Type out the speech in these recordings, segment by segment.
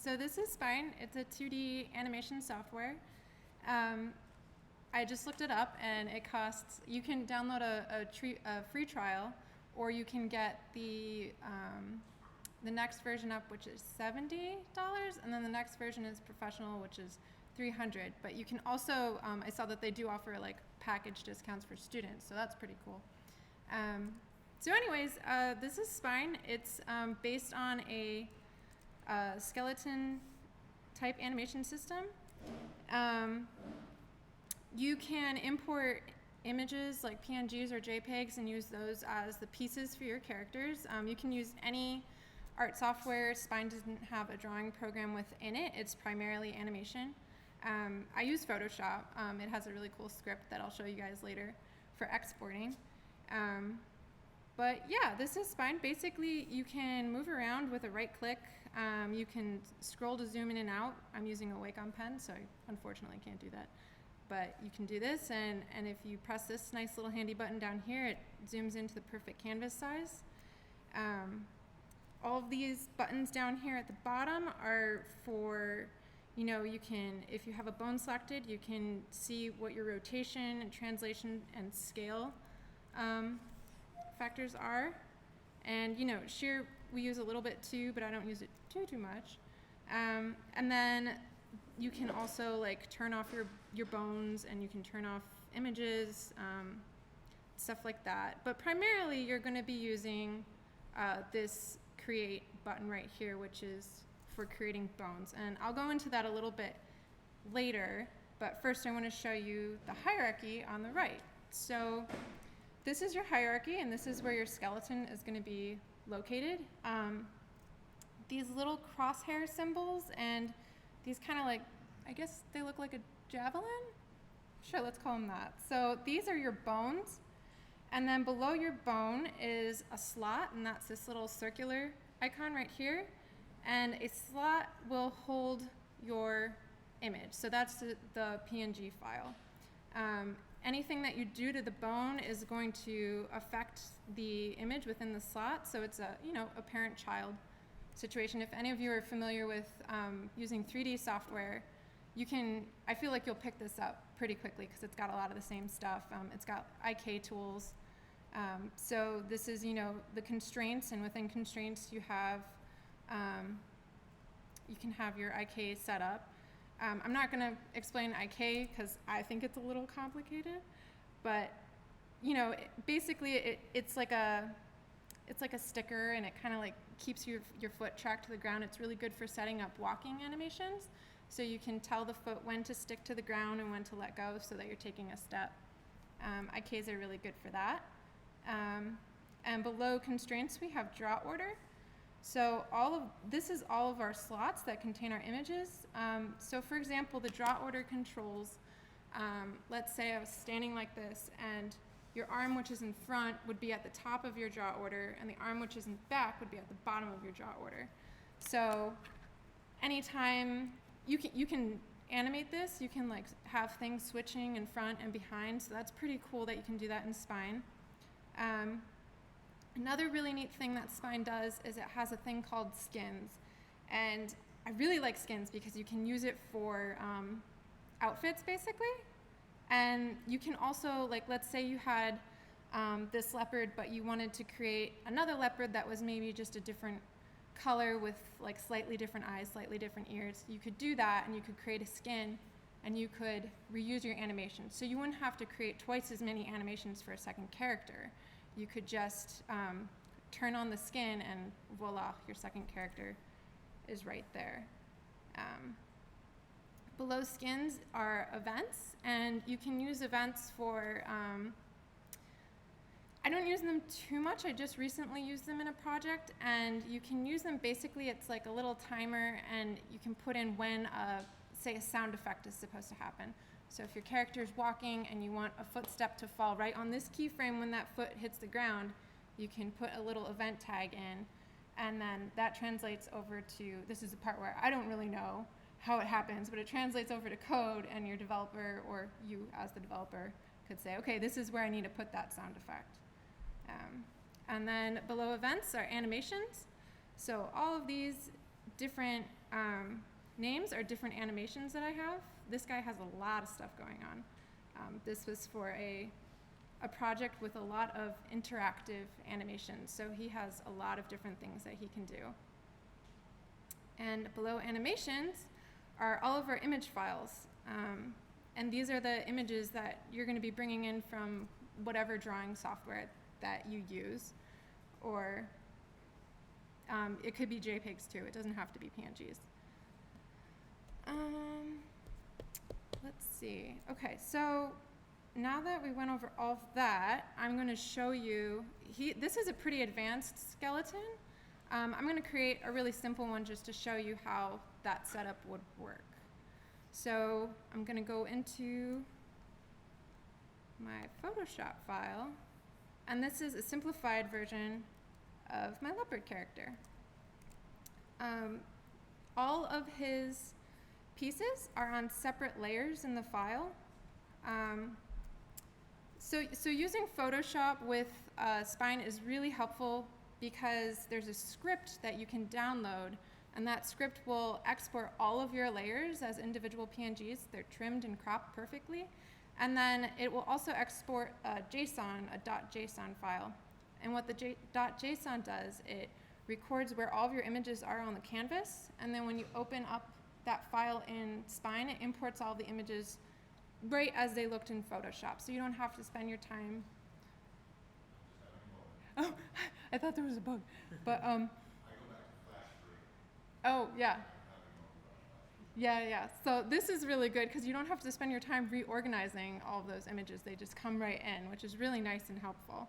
So this is Spine. It's a 2D animation software. I just looked it up, and it costs. You can download a free trial, or you can get the next version up, which is $70, and then the next version is professional, which is $300. But you can also, I saw that they do offer like package discounts for students, so that's pretty cool. So anyways, this is Spine. It's based on a skeleton type animation system. You can import images like PNGs or JPEGs and use those as the pieces for your characters. You can use any art software. Spine doesn't have a drawing program within it. It's primarily animation. I use Photoshop. It has a really cool script that I'll show you guys later for exporting. But yeah, this is Spine. Basically, you can move around with a right click. You can scroll to zoom in and out. I'm using a Wacom pen, so I unfortunately can't do that. But you can do this, and if you press this nice little handy button down here, it zooms into the perfect canvas size. All of these buttons down here at the bottom are for, you can, if you have a bone selected, you can see what your rotation and translation and scale factors are. And shear we use a little bit too, but I don't use it too much. And then you can also like turn off your bones, and you can turn off images, stuff like that. But primarily you're going to be using this create button right here, which is for creating bones. And I'll go into that a little bit later, but first I want to show you the hierarchy on the right. So this is your hierarchy, and this is where your skeleton is going to be located. These little crosshair symbols and these kind of like, I guess they look like a javelin? Sure, let's call them that. So these are your bones, and then below your bone is a slot, and that's this little circular icon right here. And a slot will hold your image. So that's the PNG file. Anything that you do to the bone is going to affect the image within the slot. So it's a parent-child situation. If any of you are familiar with using 3D software, I feel like you'll pick this up pretty quickly because it's got a lot of the same stuff. It's got IK tools. So this is, the constraints, and within constraints you have, you can have your IK set up. I'm not going to explain IK because I think it's a little complicated, but basically it's like a sticker, and it kind of like keeps your foot tracked to the ground. It's really good for setting up walking animations, so you can tell the foot when to stick to the ground and when to let go so that you're taking a step. IKs are really good for that. And below constraints we have draw order. So this is all of our slots that contain our images. So for example, the draw order controls, let's say I was standing like this, and your arm which is in front would be at the top of your draw order, and the arm which is in back would be at the bottom of your draw order. So anytime you can animate this, you can like have things switching in front and behind, so that's pretty cool that you can do that in Spine. Another really neat thing that Spine does is it has a thing called skins. And I really like skins because you can use it for outfits, basically. And you can also, like, let's say you had this leopard, but you wanted to create another leopard that was maybe just a different color with like slightly different eyes, slightly different ears. You could do that, and you could create a skin, and you could reuse your animation. So you wouldn't have to create twice as many animations for a second character. You could just turn on the skin, and voila, your second character is right there. Below skins are events, and you can use events for, I don't use them too much. I just recently used them in a project, and you can use them, basically it's like a little timer, and you can put in when, say, a sound effect is supposed to happen. So if your character is walking and you want a footstep to fall right on this keyframe when that foot hits the ground, you can put a little event tag in, and then that translates over to, this is the part where I don't really know how it happens, but it translates over to code, and your developer, or you as the developer, could say, okay, this is where I need to put that sound effect. And then below events are animations. So all of these different names are different animations that I have. This guy has a lot of stuff going on. This was for a project with a lot of interactive animations, so he has a lot of different things that he can do. And below animations are all of our image files. And these are the images that you're going to be bringing in from whatever drawing software that you use. Or it could be JPEGs too. It doesn't have to be PNGs. Let's see. Okay, so now that we went over all of that, I'm going to show you, this is a pretty advanced skeleton. I'm going to create a really simple one just to show you how that setup would work. So I'm going to go into my Photoshop file, and this is a simplified version of my leopard character. All of his pieces are on separate layers in the file. So using Photoshop with Spine is really helpful because there's a script that you can download, and that script will export all of your layers as individual PNGs. They're trimmed and cropped perfectly. And then it will also export a JSON, a .json file. And what the .json does, it records where all of your images are on the canvas, and then when you open up that file in Spine, it imports all the images right as they looked in Photoshop, so you don't have to spend your time. Oh, I thought there was a bug, but I go back to Flash 3. Oh yeah. Yeah. So this is really good because you don't have to spend your time reorganizing all of those images. They just come right in, which is really nice and helpful.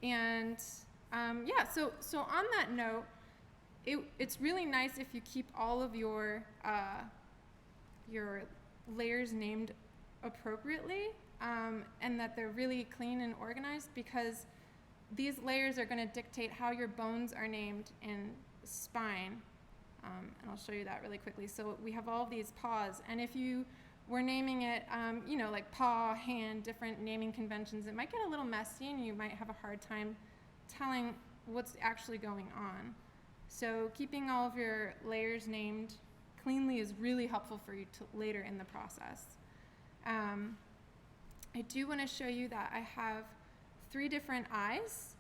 Yeah. So on that note, it's really nice if you keep all of your layers named appropriately, and that they're really clean and organized, because these layers are going to dictate how your bones are named in Spine. And I'll show you that really quickly. So we have all of these paws, and if you were naming it, like paw, hand, different naming conventions, it might get a little messy and you might have a hard time telling what's actually going on. So keeping all of your layers named cleanly is really helpful for you later in the process. I do want to show you that I have 3 different eyes,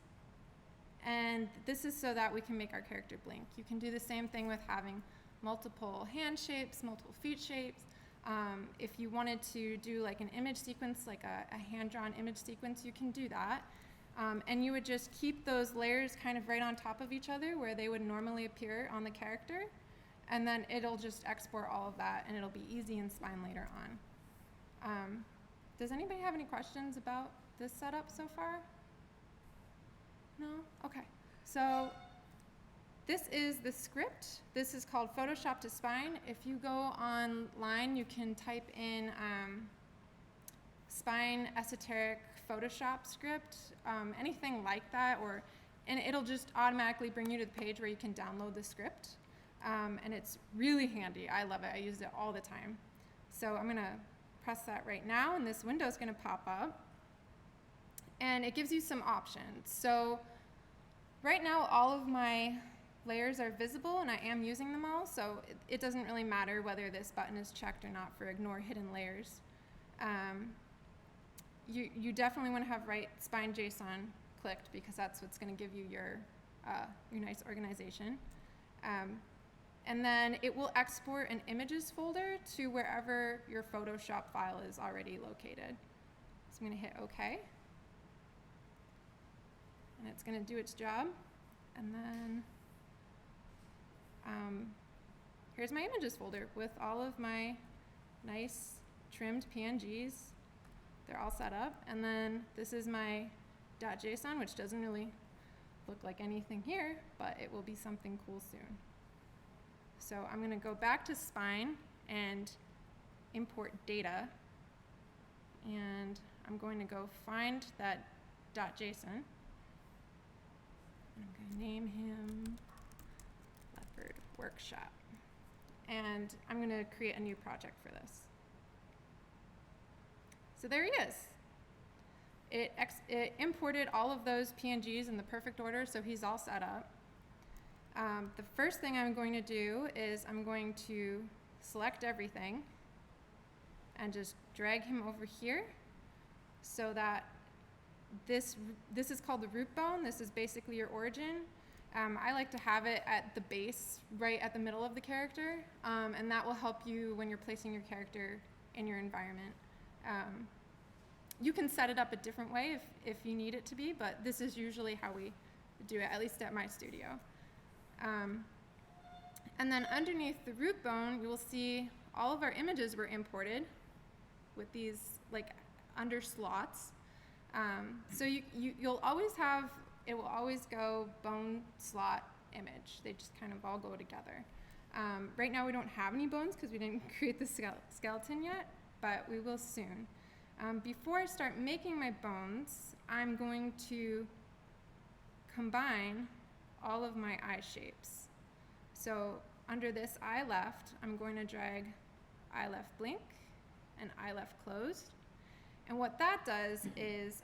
and this is so that we can make our character blink. You can do the same thing with having multiple hand shapes, multiple feet shapes. If you wanted to do like an image sequence, like a hand-drawn image sequence, you can do that. And you would just keep those layers kind of right on top of each other where they would normally appear on the character, and then it'll just export all of that, and it'll be easy in Spine later on. Does anybody have any questions about this setup so far? No? Okay. So this is the script. This is called Photoshop to Spine. If you go online, you can type in Spine esoteric Photoshop script, anything like that, and it'll just automatically bring you to the page where you can download the script. And it's really handy. I love it. I use it all the time. So I'm going to press that right now, and this window is going to pop up. And it gives you some options. So right now, all of my layers are visible, and I am using them all, so it doesn't really matter whether this button is checked or not for ignore hidden layers. You definitely want to have right Spine JSON clicked, because that's what's going to give you your nice organization. And then it will export an images folder to wherever your Photoshop file is already located. So I'm going to hit OK. And it's going to do its job. And then here's my images folder with all of my nice trimmed PNGs. They're all set up. And then this is my .json, which doesn't really look like anything here, but it will be something cool soon. So I'm going to go back to Spine and import data. And I'm going to go find that .json. I'm going to name him Leopard Workshop. And I'm going to create a new project for this. So there he is. It imported all of those PNGs in the perfect order, so he's all set up. The first thing I'm going to do is I'm going to select everything and just drag him over here so that this is called the root bone. This is basically your origin. I like to have it at the base, right at the middle of the character, and that will help you when you're placing your character in your environment. You can set it up a different way if you need it to be, but this is usually how we do it, at least at my studio. And then underneath the root bone, you will see all of our images were imported with these like under slots. So you'll always have, it will always go bone, slot, image. They just kind of all go together. Right now we don't have any bones because we didn't create the skeleton yet, but we will soon. Before I start making my bones, I'm going to combine all of my eye shapes. So under this eye left, I'm going to drag eye left blink and eye left closed. And what that does is,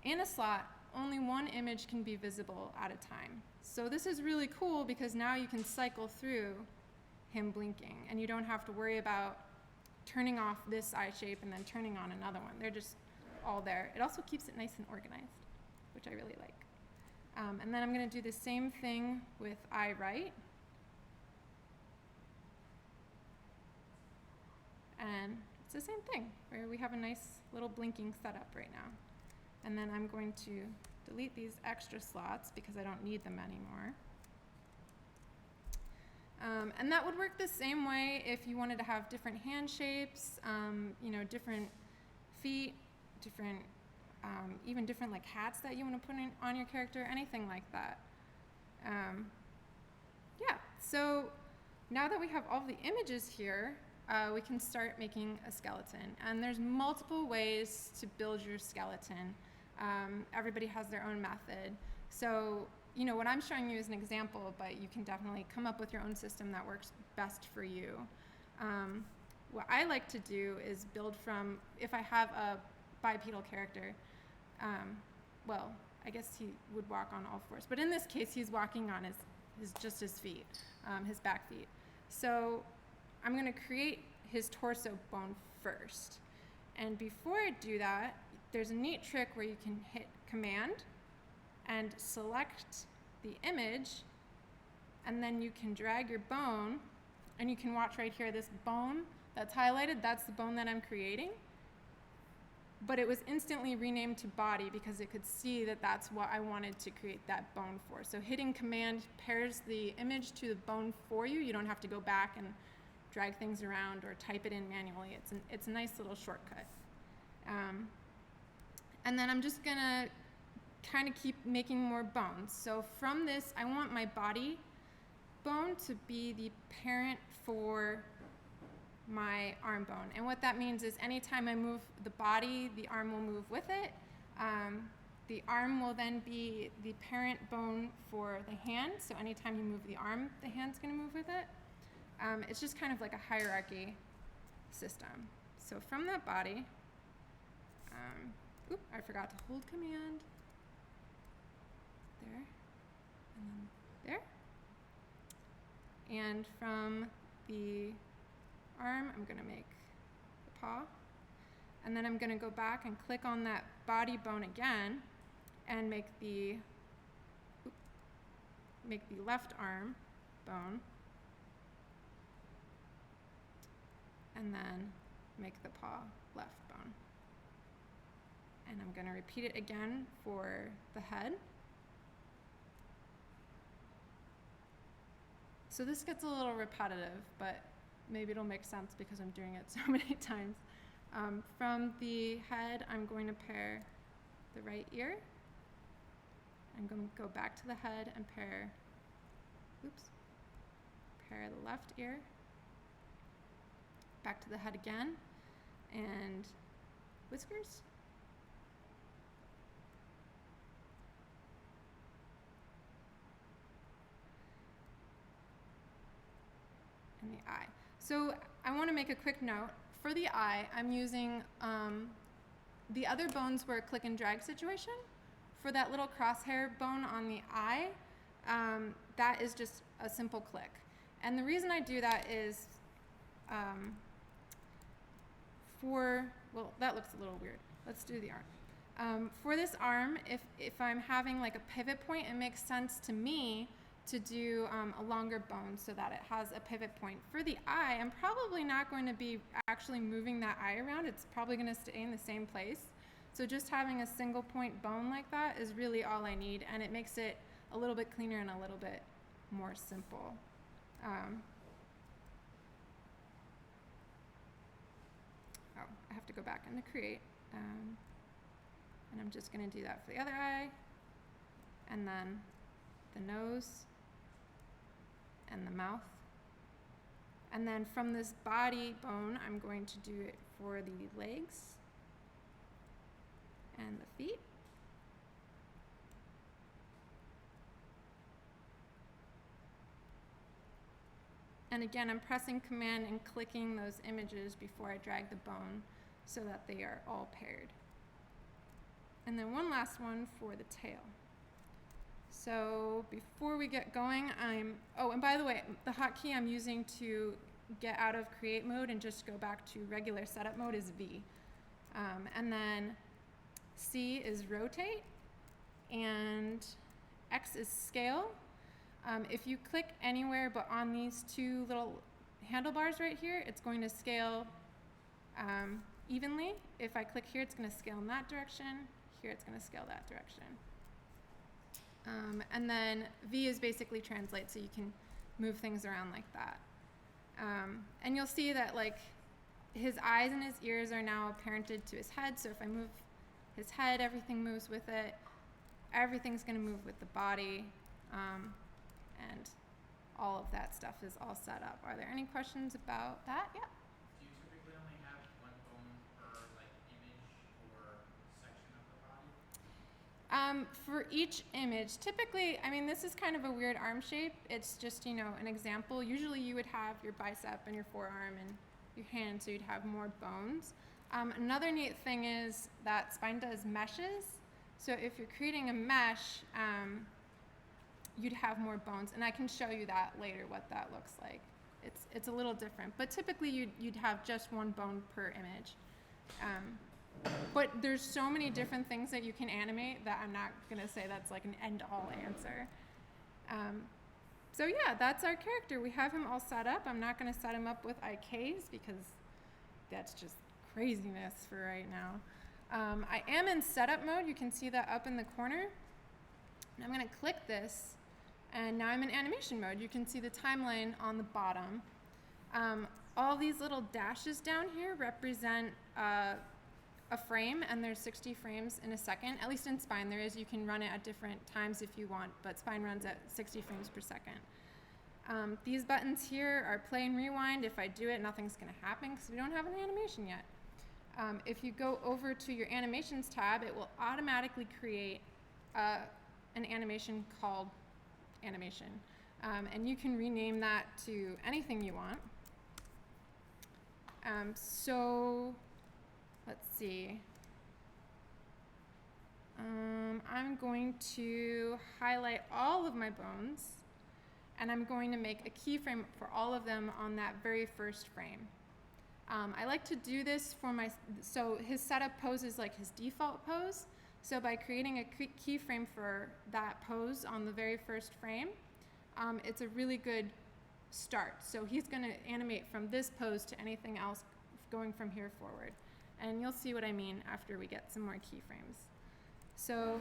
in a slot, only one image can be visible at a time. So this is really cool because now you can cycle through him blinking and you don't have to worry about turning off this eye shape and then turning on another one. They're just all there. It also keeps it nice and organized, which I really like. And then I'm going to do the same thing with eye right. And it's the same thing, where we have a nice little blinking setup right now. And then I'm going to delete these extra slots because I don't need them anymore. And that would work the same way if you wanted to have different hand shapes, different feet, different, even different like hats that you want to put on your character, anything like that. So now that we have all the images here, we can start making a skeleton. And there's multiple ways to build your skeleton. Everybody has their own method. So, what I'm showing you is an example, but you can definitely come up with your own system that works best for you. What I like to do is build from, if I have a bipedal character, I guess he would walk on all fours. But in this case, he's walking on just his feet, his back feet. So I'm going to create his torso bone first. And before I do that, there's a neat trick where you can hit Command and select the image, and then you can drag your bone, and you can watch right here, this bone that's highlighted, that's the bone that I'm creating. But it was instantly renamed to body because it could see that that's what I wanted to create that bone for. So hitting Command pairs the image to the bone for you. You don't have to go back and drag things around or type it in manually. It's a nice little shortcut. And then I'm just gonna kind of keep making more bones. So from this, I want my body bone to be the parent for my arm bone. And what that means is anytime I move the body, the arm will move with it. The arm will then be the parent bone for the hand. So anytime you move the arm, the hand's gonna move with it. It's just kind of like a hierarchy system. So from that body, I forgot to hold Command. There, and then there. And from the arm, I'm gonna make the paw. And then I'm gonna go back and click on that body bone again and make the left arm bone. And then make the paw left bone. And I'm gonna repeat it again for the head. So this gets a little repetitive, but maybe it'll make sense because I'm doing it so many times. From the head, I'm going to pair the right ear. I'm going to go back to the head and pair the left ear. Back to the head again, and whiskers. And the eye. So I want to make a quick note. For the eye, I'm using the other bones were a click and drag situation. For that little crosshair bone on the eye, that is just a simple click. And the reason I do that is well, that looks a little weird. Let's do the arm. For this arm, if I'm having like a pivot point, it makes sense to me to do a longer bone so that it has a pivot point. For the eye, I'm probably not going to be actually moving that eye around. It's probably going to stay in the same place. So just having a single point bone like that is really all I need, and it makes it a little bit cleaner and a little bit more simple. I have to go back into create, and I'm just going to do that for the other eye, and then the nose, and the mouth. And then from this body bone, I'm going to do it for the legs and the feet. And again, I'm pressing Command and clicking those images before I drag the bone so that they are all paired. And then one last one for the tail. So before we get going, oh, and by the way, the hotkey I'm using to get out of create mode and just go back to regular setup mode is V. And then C is rotate, and X is scale. If you click anywhere but on these two little handlebars right here, it's going to scale evenly. If I click here, it's going to scale in that direction. Here, it's going to scale that direction. And then V is basically translate, so you can move things around like that. And you'll see that like his eyes and his ears are now parented to his head, so if I move his head, everything moves with it. Everything's going to move with the body. And all of that stuff is all set up. Are there any questions about that? Yeah. Do you typically only have one bone per like image or section of the body? For each image, typically, I mean, this is kind of a weird arm shape. It's just, you know, an example. Usually you would have your bicep and your forearm and your hand, so you'd have more bones. Another neat thing is that spine does meshes. So if you're creating a mesh, you'd have more bones, and I can show you that later what that looks like. It's a little different, but typically you'd have just one bone per image. But there's so many different things that you can animate that I'm not gonna say that's like an end-all answer. So yeah, that's our character. We have him all set up. I'm not gonna set him up with IKs because that's just craziness for right now. I am in setup mode. You can see that up in the corner. And I'm gonna click this, and now I'm in animation mode. You can see the timeline on the bottom. All these little dashes down here represent a frame, and there's 60 frames in a second. At least in Spine there is. You can run it at different times if you want, but Spine runs at 60 frames per second. These buttons here are play and rewind. If I do it, nothing's gonna happen because we don't have an animation yet. If you go over to your animations tab, it will automatically create an animation called animation. And you can rename that to anything you want. So let's see. I'm going to highlight all of my bones, and I'm going to make a keyframe for all of them on that very first frame. I like to do this for so his setup pose is like his default pose. So by creating a keyframe for that pose on the very first frame, it's a really good start. So he's gonna animate from this pose to anything else going from here forward. And you'll see what I mean after we get some more keyframes. So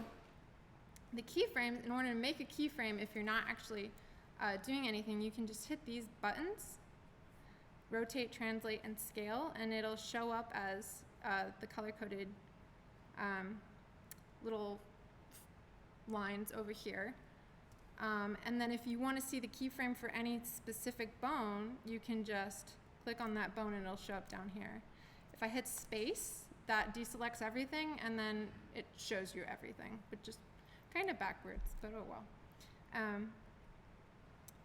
the keyframes, in order to make a keyframe, if you're not actually doing anything, you can just hit these buttons, rotate, translate, and scale, and it'll show up as the color-coded little lines over here. And then if you want to see the keyframe for any specific bone, you can just click on that bone and it'll show up down here. If I hit space, that deselects everything, and then it shows you everything, but just kind of backwards, but oh well.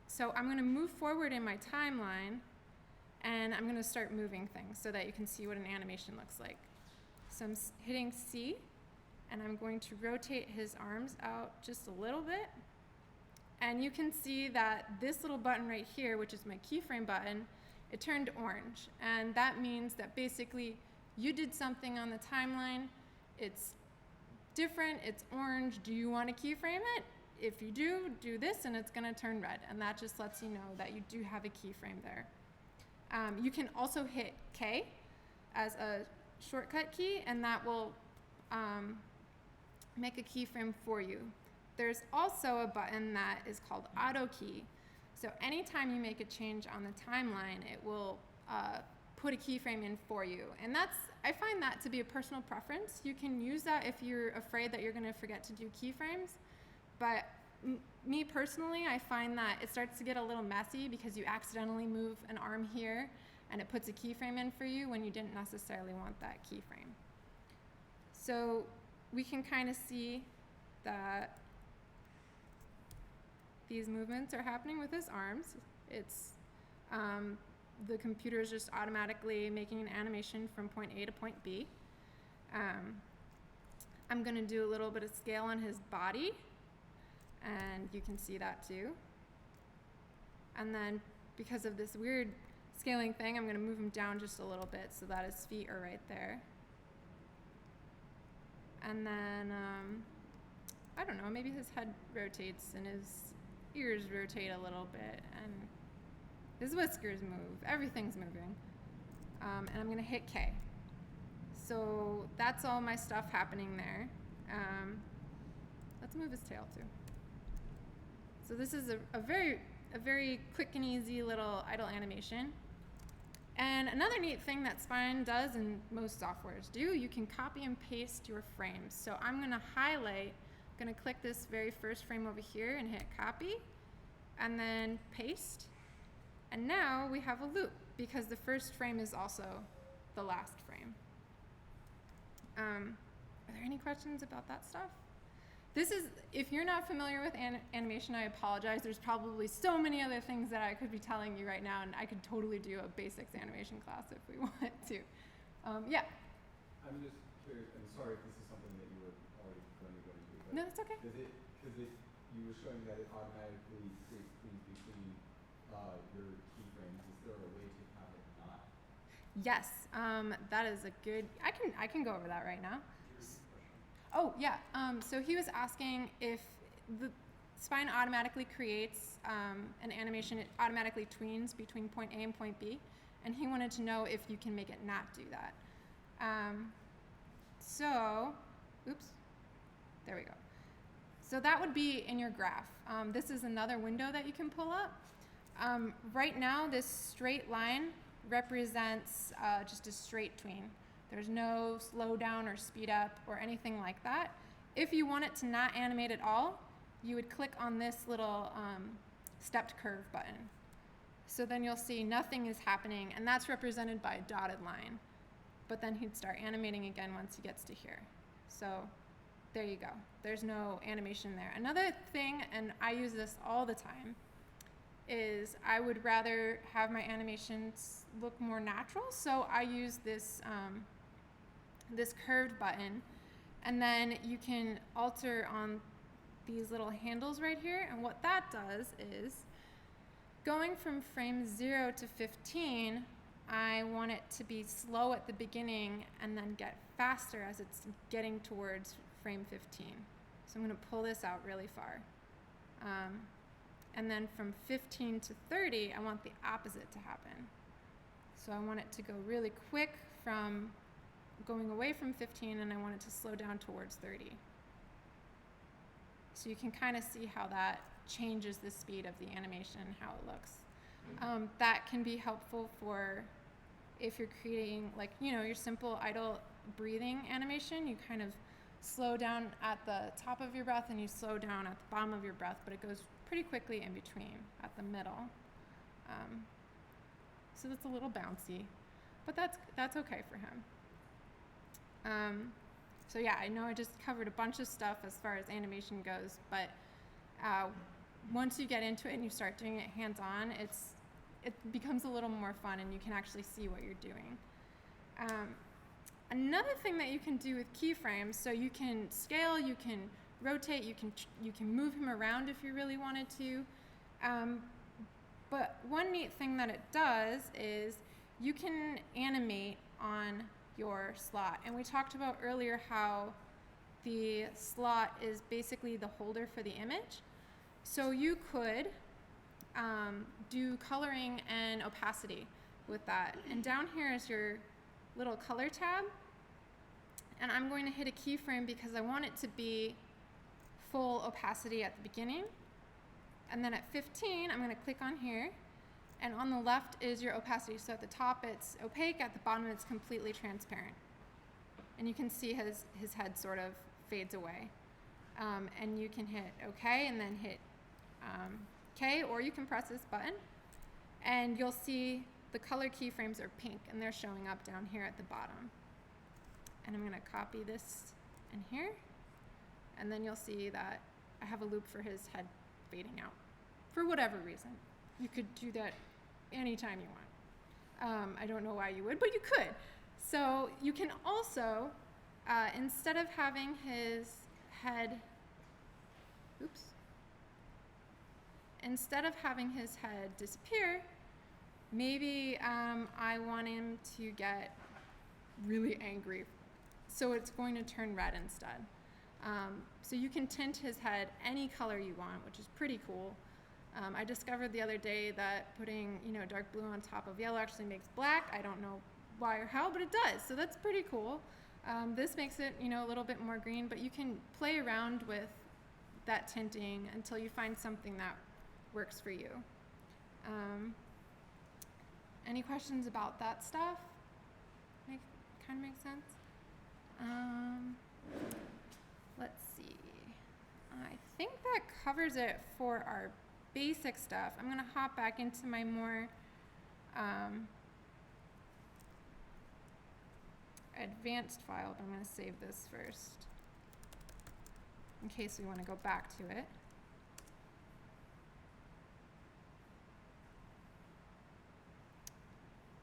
So I'm going to move forward in my timeline, and I'm going to start moving things so that you can see what an animation looks like. So I'm hitting C, and I'm going to rotate his arms out just a little bit, And you can see that this little button right here, which is my keyframe button, it turned orange. And that means that basically you did something on the timeline, it's different, it's orange, do you want to keyframe it? If you do this and it's going to turn red. And that just lets you know that you do have a keyframe there. You can also hit K as a shortcut key, and that will make a keyframe for you. There's also a button that is called auto key. So anytime you make a change on the timeline, it will put a keyframe in for you. And I find that to be a personal preference. You can use that if you're afraid that you're going to forget to do keyframes. But me personally, I find that it starts to get a little messy because you accidentally move an arm here and it puts a keyframe in for you when you didn't necessarily want that keyframe. So we can kind of see that these movements are happening with his arms. It's the computer is just automatically making an animation from point A to point B. I'm going to do a little bit of scale on his body, and you can see that too. And then because of this weird scaling thing, I'm going to move him down just a little bit so that his feet are right there. And then, I don't know, maybe his head rotates and his ears rotate a little bit, and his whiskers move. Everything's moving. And I'm going to hit K. So that's all my stuff happening there. Let's move his tail too. So this is a very quick and easy little idle animation. And another neat thing that Spine does, and most softwares do, you can copy and paste your frames. So I'm going to highlight, I'm going to click this very first frame over here and hit copy, and then paste. And now we have a loop because the first frame is also the last frame. Are there any questions about that stuff? This is, if you're not familiar with animation, I apologize. There's probably so many other things that I could be telling you right now, and I could totally do a basics animation class if we want to. Yeah? I'm just curious, and sorry if this is something that you were already going to go into, but No, that's okay. because you were showing that it automatically creates things between your keyframes. Is there a way to have it not? Yes, that is a good, I can go over that right now. Oh, yeah. So he was asking if the Spine automatically creates an animation, it automatically tweens between point A and point B, and he wanted to know if you can make it not do that. Oops, there we go. So that would be in your graph. This is another window that you can pull up. Right now, this straight line represents just a straight tween. There's no slow down or speed up or anything like that. If you want it to not animate at all, you would click on this little stepped curve button. So then you'll see nothing is happening, and that's represented by a dotted line. But then he'd start animating again once he gets to here. So there you go. There's no animation there. Another thing, and I use this all the time, is I would rather have my animations look more natural. So I use this this curved button, and then you can alter on these little handles right here, and what that does is going from frame 0 to 15, I want it to be slow at the beginning and then get faster as it's getting towards frame 15. So I'm going to pull this out really far. And then from 15 to 30, I want the opposite to happen. So I want it to go really quick from going away from 15, and I want it to slow down towards 30. So you can kind of see how that changes the speed of the animation, how it looks. That can be helpful for if you're creating, like, you know, your simple idle breathing animation. You kind of slow down at the top of your breath and you slow down at the bottom of your breath, but it goes pretty quickly in between at the middle. So that's a little bouncy, but that's okay for him. So yeah, I know I just covered a bunch of stuff as far as animation goes, but once you get into it and you start doing it hands-on, it becomes a little more fun and you can actually see what you're doing. Another thing that you can do with keyframes, so you can scale, you can rotate. You can move him around if you really wanted to. But one neat thing that it does is you can animate on your slot. And we talked about earlier how the slot is basically the holder for the image. So you could do coloring and opacity with that. And down here is your little color tab. And I'm going to hit a keyframe because I want it to be full opacity at the beginning. And then at 15, I'm going to click on here. And on the left is your opacity. So at the top it's opaque, at the bottom it's completely transparent. And you can see his head sort of fades away. And you can hit OK and then hit K, or you can press this button. And you'll see the color keyframes are pink and they're showing up down here at the bottom. And I'm going to copy this in here. And then you'll see that I have a loop for his head fading out for whatever reason. You could do that anytime you want. I don't know why you would, but you could. So you can also, instead of having his head, disappear, maybe I want him to get really angry. So it's going to turn red instead. So you can tint his head any color you want, which is pretty cool. I discovered the other day that putting, dark blue on top of yellow actually makes black. I don't know why or how, but it does. So that's pretty cool. This makes it, a little bit more green, but you can play around with that tinting until you find something that works for you. Any questions about that stuff? Kind of makes sense? Let's see. I think that covers it for our basic stuff. I'm going to hop back into my more advanced file, but I'm going to save this first in case we want to go back to it.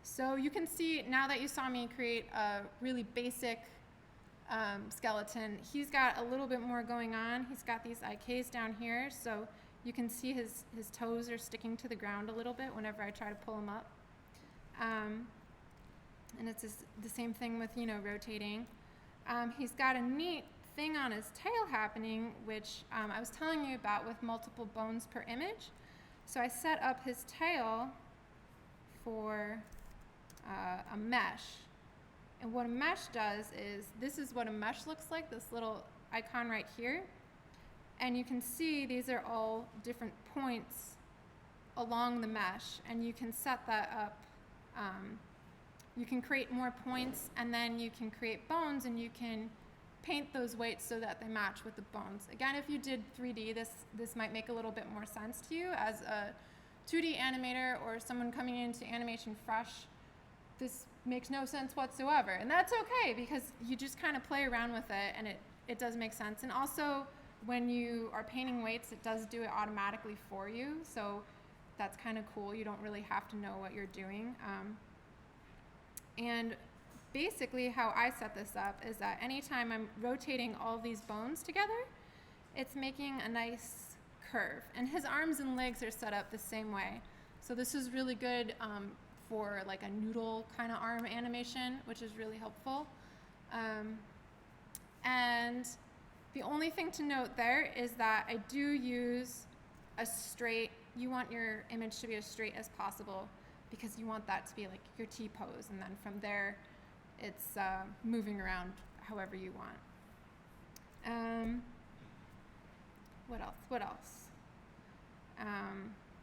So you can see now that you saw me create a really basic skeleton, he's got a little bit more going on. He's got these IKs down here, so you can see his toes are sticking to the ground a little bit whenever I try to pull him up. And it's the same thing with, rotating. He's got a neat thing on his tail happening, which I was telling you about with multiple bones per image. So I set up his tail for a mesh. And what a mesh does is, this is what a mesh looks like, this little icon right here. And you can see these are all different points along the mesh, and you can set that up. You can create more points, and then you can create bones, and you can paint those weights so that they match with the bones. Again, if you did 3D, this might make a little bit more sense to you. As a 2D animator or someone coming into animation fresh, this makes no sense whatsoever. And that's okay, because you just kind of play around with it, and it does make sense. And also, when you are painting weights, it does do it automatically for you. So that's kind of cool. You don't really have to know what you're doing. And basically how I set this up is that anytime I'm rotating all these bones together, it's making a nice curve. And his arms and legs are set up the same way. So this is really good for like a noodle kind of arm animation, which is really helpful. And the only thing to note there is that I do use a straight, you want your image to be as straight as possible, because you want that to be like your T-pose, and then from there it's moving around however you want. What else?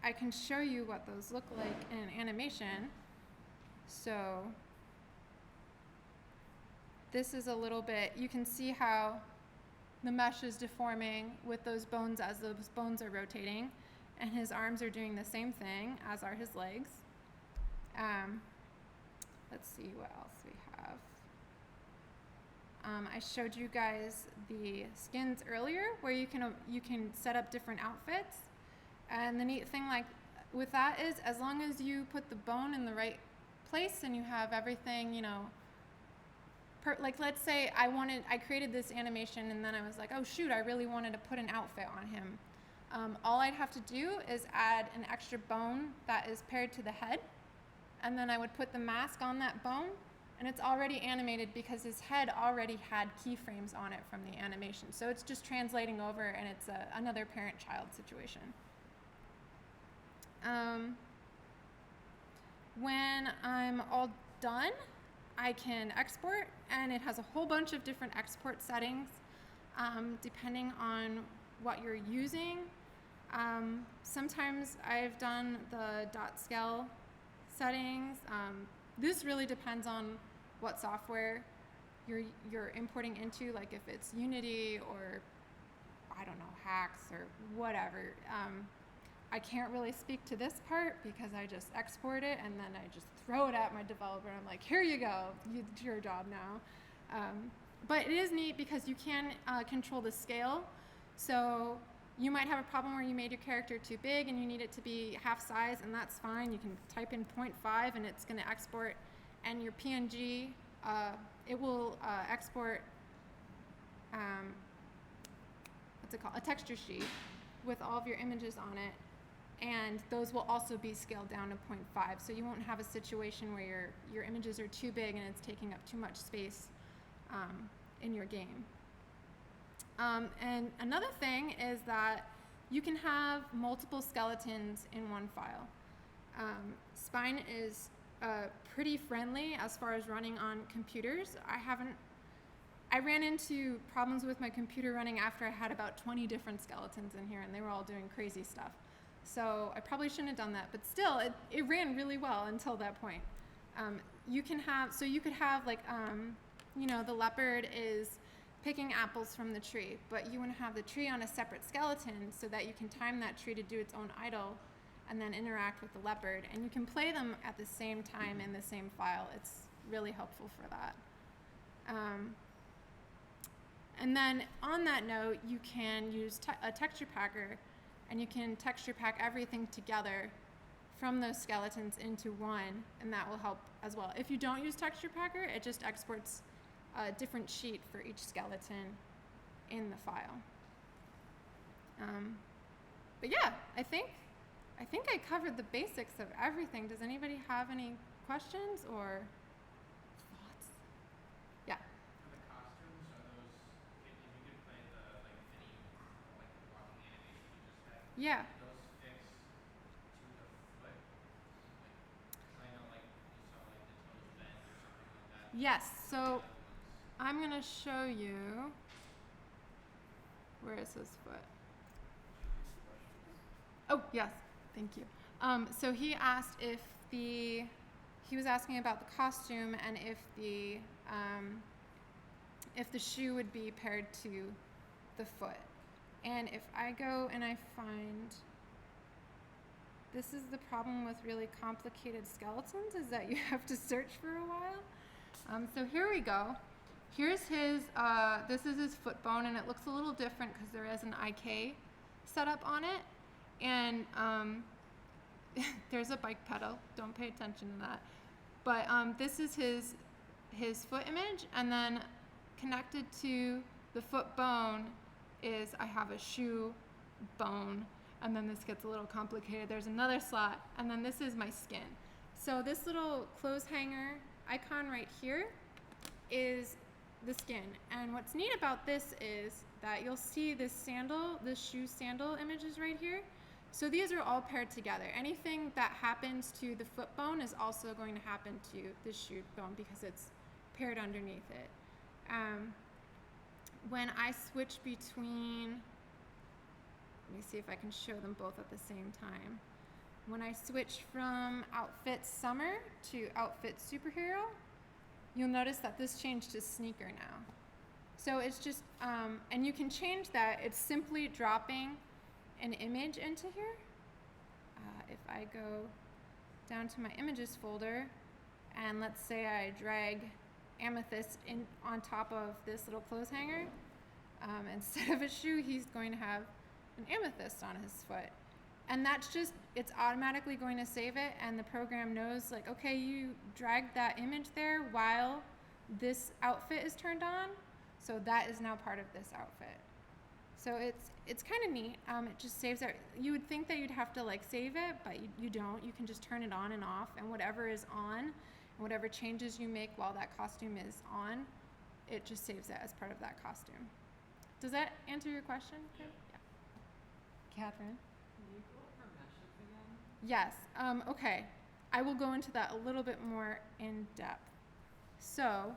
I can show you what those look like in an animation. So this is a little bit, you can see how the mesh is deforming with those bones as those bones are rotating, and his arms are doing the same thing, as are his legs. Let's see what else we have. I showed you guys the skins earlier, where you can set up different outfits. And the neat thing with that is, as long as you put the bone in the right place and you have everything, like let's say I created this animation and then I was like, oh shoot, I really wanted to put an outfit on him. All I'd have to do is add an extra bone that is paired to the head, and then I would put the mask on that bone, and it's already animated because his head already had keyframes on it from the animation. So it's just translating over, and it's another parent-child situation. When I'm all done, I can export, and it has a whole bunch of different export settings depending on what you're using. Sometimes I've done the .scale settings. This really depends on what software you're importing into, like if it's Unity or I don't know, Hacks or whatever. I can't really speak to this part because I just export it and then I just throw it at my developer. I'm like, here you go, it's your job now. But it is neat because you can control the scale. So you might have a problem where you made your character too big and you need it to be half size, and that's fine. You can type in 0.5 and it's going to export, and your PNG, it will export, what's it called, a texture sheet with all of your images on it, and those will also be scaled down to 0.5, so you won't have a situation where your images are too big and it's taking up too much space in your game. And another thing is that you can have multiple skeletons in one file. Spine is pretty friendly as far as running on computers. I ran into problems with my computer running after I had about 20 different skeletons in here, and they were all doing crazy stuff. So I probably shouldn't have done that, but still, it ran really well until that point. You could have like, you know, the leopard is picking apples from the tree, but you want to have the tree on a separate skeleton so that you can time that tree to do its own idle and then interact with the leopard, and you can play them at the same time in the same file. It's really helpful for that. And then on that note, you can use a texture packer, and you can texture pack everything together from those skeletons into one, and that will help as well. If you don't use texture packer, it just exports a different sheet for each skeleton in the file. But yeah, I think I covered the basics of everything. Does anybody have any questions or thoughts? Yeah. For the costumes, are those, if you could play the like mini, like the walking animation you just had, Yeah. are those fixed to the foot? Like, 'cause I know like you saw like the toes bend or something like that. Yes. So The other ones. I'm gonna show you. Where is his foot? Oh yes, thank you. So he asked if he was asking about the costume and if the shoe would be paired to the foot. And if I go and I find, this is the problem with really complicated skeletons, is that you have to search for a while. So here we go. Here's his, this is his foot bone, and it looks a little different because there is an IK set up on it. And there's a bike pedal, don't pay attention to that. But this is his foot image, and then connected to the foot bone is I have a shoe bone, and then this gets a little complicated. There's another slot, and then this is my skin. So this little clothes hanger icon right here is the skin. And what's neat about this is that you'll see this shoe sandal images right here. So these are all paired together. Anything that happens to the foot bone is also going to happen to the shoe bone because it's paired underneath it. When I switch between, let me see if I can show them both at the same time. When I switch from outfit summer to outfit superhero, you'll notice that this changed to sneaker now. So it's just, and you can change that. It's simply dropping an image into here. If I go down to my images folder, and let's say I drag Amethyst in on top of this little clothes hanger, instead of a shoe, he's going to have an amethyst on his foot. And that's just, it's automatically going to save it, and the program knows, like, okay, you dragged that image there while this outfit is turned on, so that is now part of this outfit. So it's kind of neat. It just saves our, you would think that you'd have to like save it, but you don't. You can just turn it on and off, and whatever is on, and whatever changes you make while that costume is on, it just saves it as part of that costume. Does that answer your question? Yeah. Yeah. Catherine? Can you go over meshes again? Yes. Okay. I will go into that a little bit more in depth. So,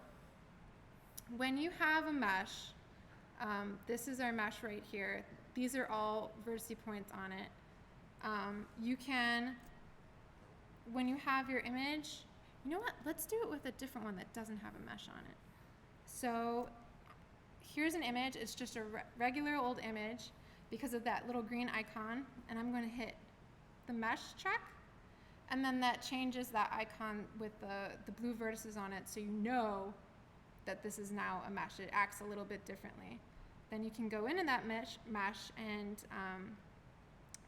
when you have a mesh, this is our mesh right here. These are all vertice points on it. You can, when you have your image, you know what? Let's do it with a different one that doesn't have a mesh on it. So, here's an image. It's just a regular old image because of that little green icon, and I'm going to hit the mesh check, and then that changes that icon with the blue vertices on it, so you know that this is now a mesh. It acts a little bit differently. Then you can go into that mesh and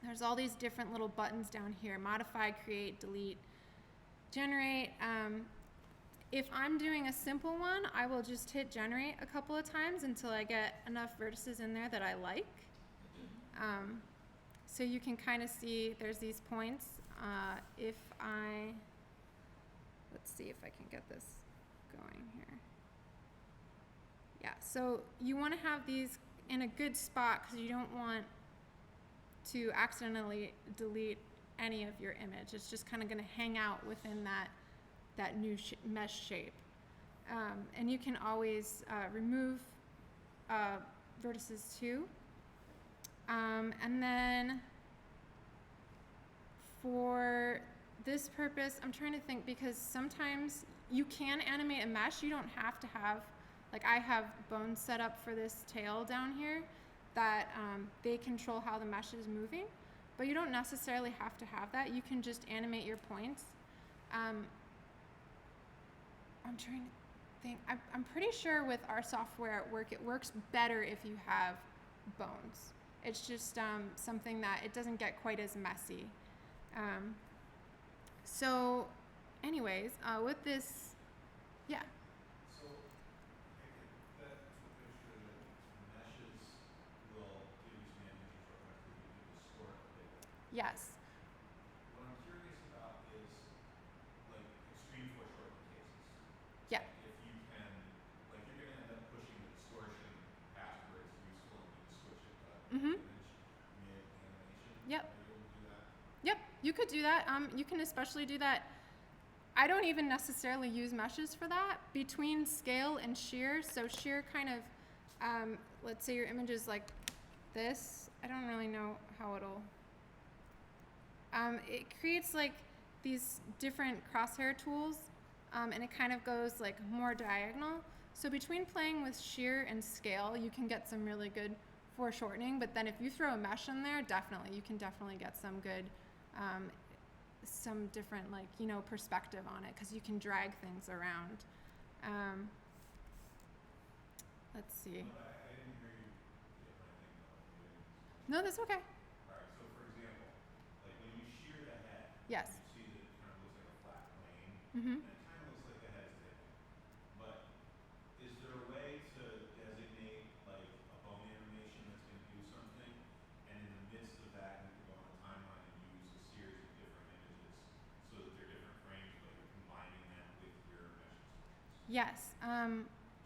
there's all these different little buttons down here: modify, create, delete, generate. If I'm doing a simple one, I will just hit generate a couple of times until I get enough vertices in there that I like. So you can kind of see there's these points. If I, let's see if I can get this going here. Yeah, so you want to have these in a good spot because you don't want to accidentally delete any of your image. It's just kind of going to hang out within that new mesh shape. And you can always remove vertices too. And then for this purpose, I'm trying to think, because sometimes you can animate a mesh. You don't have to have, like I have bones set up for this tail down here that they control how the mesh is moving, but you don't necessarily have to have that. You can just animate your points. I'm trying to think. I'm pretty sure with our software at work, it works better if you have bones. It's just something that it doesn't get quite as messy. So anyways, with this, yeah. So, that's what they're sure that meshes will give you some images or effectively you can distort the data. Yes. What I'm curious about is like extreme foreshortening cases. Yeah. If you can, like you're going to end up pushing the distortion past where it's useful and you can switch it to Mhm. image mid-animation. Yep. Are you able to do that? Yep, you could do that. You can especially do that. I don't even necessarily use meshes for that. Between scale and shear, so shear kind of, let's say your image is like this. I don't really know how it'll, it creates like these different crosshair tools, and it kind of goes like more diagonal. So between playing with shear and scale, you can get some really good foreshortening, but then if you throw a mesh in there, definitely, you can definitely get some good, some different, like, you know, perspective on it, because you can drag things around. Let's see. But I didn't hear you get my thing though. No, that's okay. Alright, so for example, like when you shear the head, Yes. you see that it kind of looks like a flat plane, Mm-hmm. and it kind of looks like the head is tipping. But is there a way to designate like a bone animation that's going to do something, and in the midst of that, you can go on the timeline and use a series of different images so that they're different frames, but you're combining them with your mesh distortions? Yes.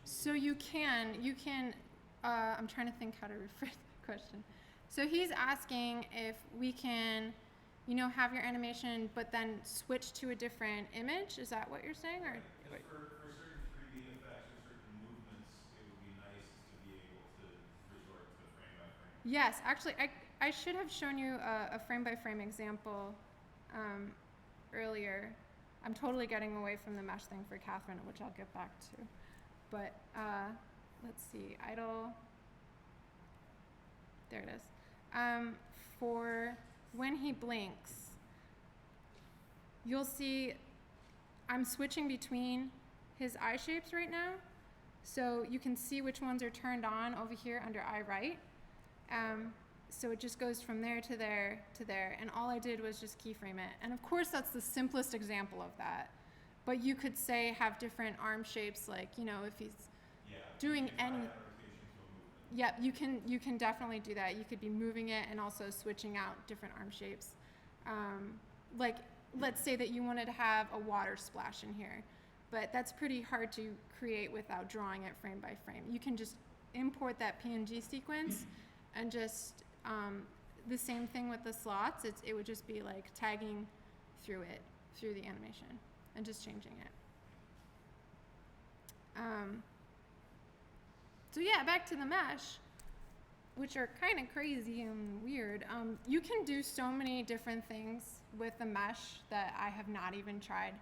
So you can, I'm trying to think how to rephrase the question. So he's asking if we can, you know, have your animation, but then switch to a different image. Is that what you're saying? Or Because for certain 3D effects or certain movements, it would be nice to be able to resort to frame by frame. yes, actually, I should have shown you a frame-by-frame example earlier. I'm totally getting away from the mesh thing for Catherine, which I'll get back to. But let's see, idle. There it is. For when he blinks, you'll see I'm switching between his eye shapes right now. So you can see which ones are turned on over here under eye right. So it just goes from there to there to there. And all I did was just keyframe it. And of course, that's the simplest example of that. But you could say have different arm shapes, like, you know, if he's Yeah. doing you can tie any, that rotation to a movement. yep, you can definitely do that. You could be moving it and also switching out different arm shapes. Like, let's say that you wanted to have a water splash in here, but that's pretty hard to create without drawing it frame by frame. You can just import that PNG sequence and just the same thing with the slots. It would just be like tagging through the animation and just changing it. So yeah, back to the mesh, which are kind of crazy and weird. You can do so many different things with the mesh that I have not even tried.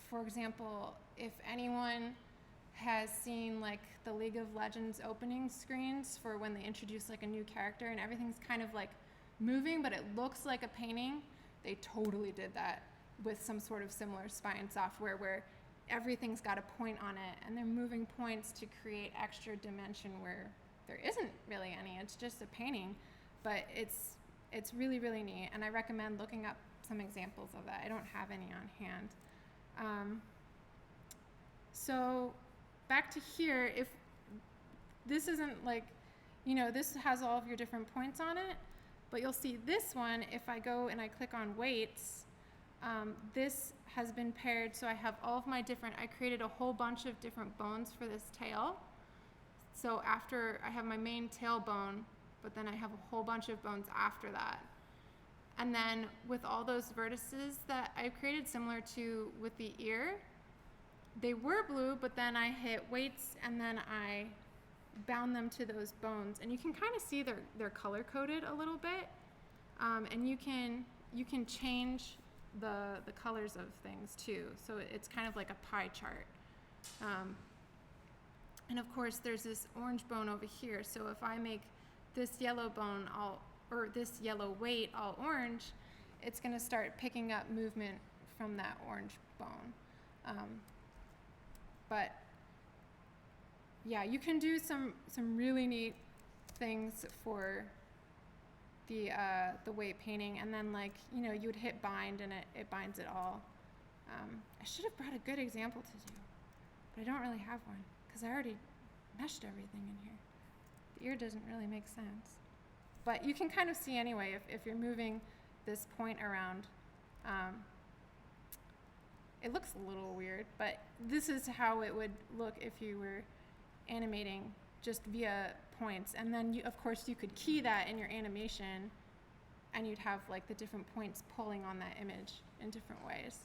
For example, if anyone has seen like the League of Legends opening screens for when they introduce like a new character and everything's kind of like moving, but it looks like a painting, they totally did that with some sort of similar spine software where everything's got a point on it and they're moving points to create extra dimension where there isn't really any. It's just a painting, but it's really, really neat, and I recommend looking up some examples of that. I don't have any on hand. So back to here, if this isn't like, you know, this has all of your different points on it, but you'll see this one, if I go and I click on weights, this has been paired, so I have all of my different, I created a whole bunch of different bones for this tail. So after I have my main tail bone, but then I have a whole bunch of bones after that. And then with all those vertices that I created, similar to with the ear, they were blue, but then I hit weights and then I bound them to those bones. And you can kind of see they're color coded a little bit. And you can change the colors of things too. So it's kind of like a pie chart. And of course there's this orange bone over here. So if I make this yellow bone or this yellow weight all orange, it's gonna start picking up movement from that orange bone. But yeah, you can do some really neat things for the weight painting, and then like, you know, you would hit bind and it binds it all. I should have brought a good example to do, but I don't really have one because I already meshed everything in here. The ear doesn't really make sense, but you can kind of see anyway if you're moving this point around. It looks a little weird, but this is how it would look if you were animating just via points. And then you, of course, you could key that in your animation and you'd have like the different points pulling on that image in different ways.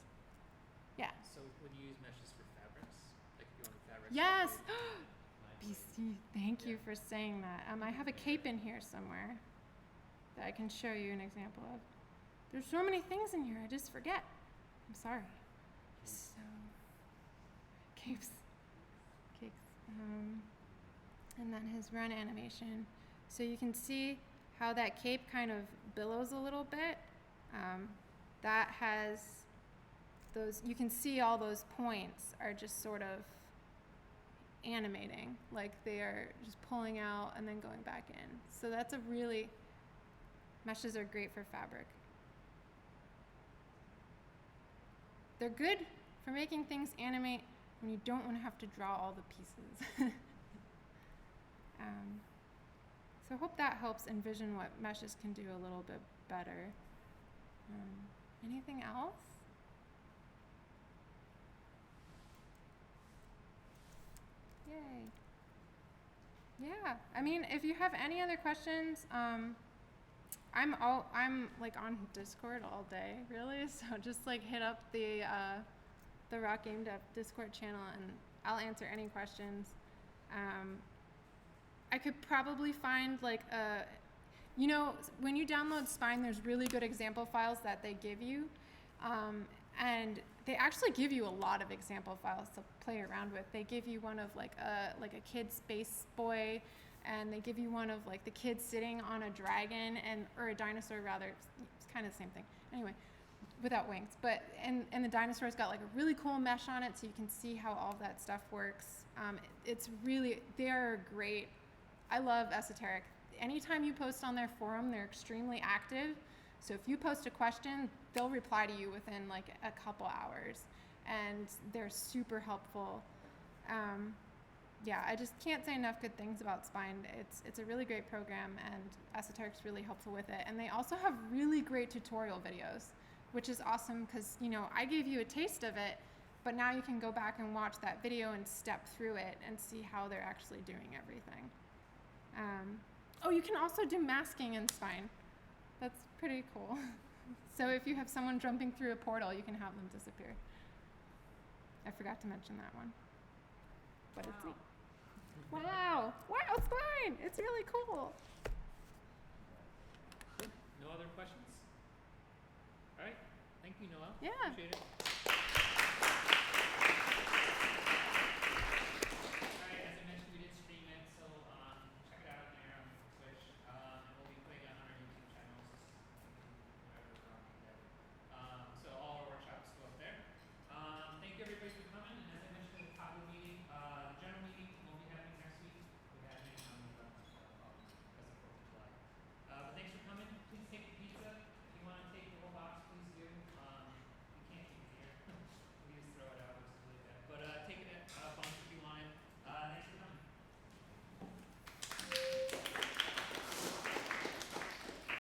Yeah. So would you use meshes for fabrics? Like if you want fabrics? Yes. BC, thank you for saying that. I have a cape in here somewhere that I can show you an example of. There's so many things in here, I just forget. I'm sorry. So, capes, and then his run animation. So you can see how that cape kind of billows a little bit. That has those, you can see all those points are just sort of animating, like they are just pulling out and then going back in. So that's a really, meshes are great for fabric. They're good for making things animate when you don't want to have to draw all the pieces. So I hope that helps envision what meshes can do a little bit better. Anything else? Yay. Yeah, I mean, if you have any other questions, I'm like on Discord all day, really. So just like hit up the Rock Game Dev Discord channel, and I'll answer any questions. I could probably find like you know, when you download Spine, there's really good example files that they give you, and they actually give you a lot of example files to play around with. They give you one of like a kid space boy, and they give you one of like the kid sitting on a dragon or a dinosaur rather. It's kind of the same thing. Anyway, without wings. But and the dinosaur's got like a really cool mesh on it, so you can see how all of that stuff works. It's really, they're great. I love Esoteric. Anytime you post on their forum, they're extremely active. So if you post a question, they'll reply to you within like a couple hours. and they're super helpful. Yeah, I just can't say enough good things about Spine. It's a really great program, and Esoteric's really helpful with it. And they also have really great tutorial videos, which is awesome because, you know, I gave you a taste of it, but now you can go back and watch that video and step through it and see how they're actually doing everything. Oh, you can also do masking in Spine. That's pretty cool. So if you have someone jumping through a portal, you can have them disappear. I forgot to mention that one. But it's neat. Wow! Wow, Spine! It's really cool. No other questions? All right. Thank you, Noelle. Yeah. Appreciate it.